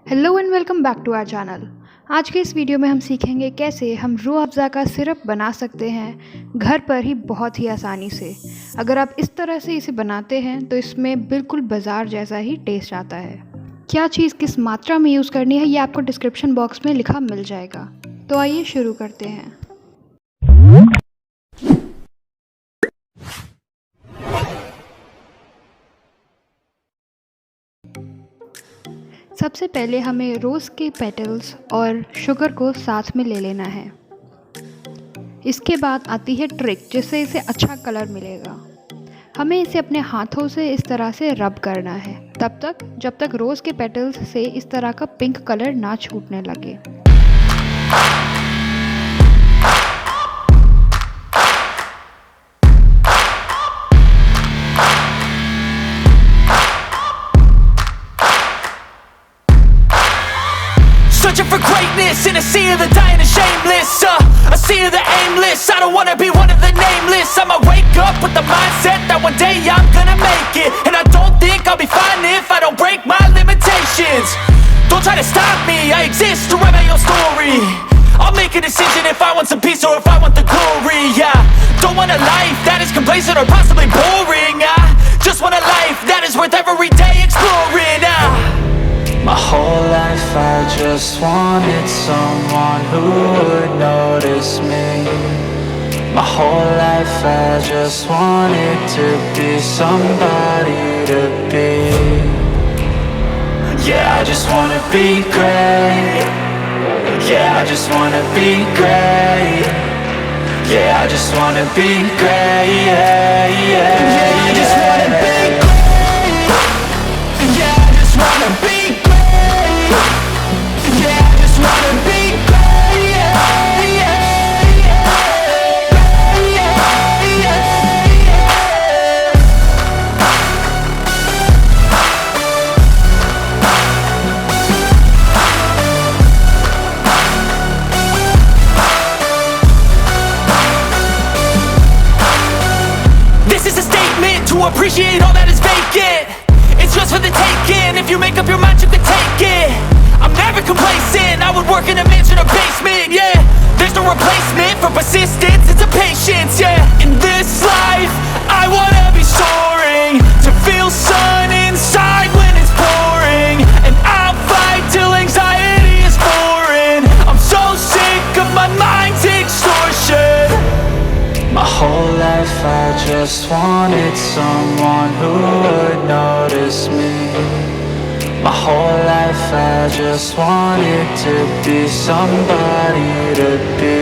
Hello and welcome back to our channel. आज के इस वीडियो में हम सीखेंगे कैसे हम रूह अफ़ज़ा का सिरप बना सकते हैं घर पर ही बहुत ही आसानी से। अगर आप इस तरह से इसे बनाते हैं तो इसमें बिल्कुल बाज़ार जैसा ही टेस्ट आता है। क्या चीज़ किस मात्रा में यूज़ करनी है ये आपको डिस्क्रिप्शन बॉक्स में लिखा मिल जाएगा। तो आइए शुरू करते हैं। सबसे पहले हमें रोज़ के पेटल्स और शुगर को साथ में ले लेना है। इसके बाद आती है ट्रिक जिससे इसे अच्छा कलर मिलेगा। हमें इसे अपने हाथों से इस तरह से रब करना है तब तक जब तक रोज़ के पेटल्स से इस तरह का पिंक कलर ना छूटने लगे। Searching for greatness in a sea of the dying and shameless, a sea of the aimless. I don't wanna be one of the nameless. I'ma wake up with the mindset that one day I'm gonna make it, and I don't think I'll be fine if I don't break my limitations. Don't try to stop me, I exist to write my own story. I'll make a decision if I want some peace or if I want the glory. Yeah, don't want a life that is complacent or possibly boring. I just want a life that is worth every day exploring. My whole life I just wanted someone who would notice me. My whole life I just wanted to be somebody to be. Yeah, I just wanna be great. Yeah, I just wanna be great. Yeah, I just wanna be great. Yeah, yeah, yeah, I just wanna be great. Yeah, I just wanna be great. Yeah, I just wanna be great. Yeah, yeah, yeah. Yeah, yeah, yeah. This is a statement to appreciate all that is vacant. It's just for the taking. If you make up your mind, you can take it. I'm never complacent. I would work in a mansion or basement. Yeah, there's no replacement for persistence. It's a patience. Yeah, in this life, I wanna be soaring, to feel sun inside when it's pouring, and I'll fight till anxiety is foreign. I'm so sick of my mind's extortion. My whole life I just wanted someone who would notice me. My whole life I just wanted to be somebody to be.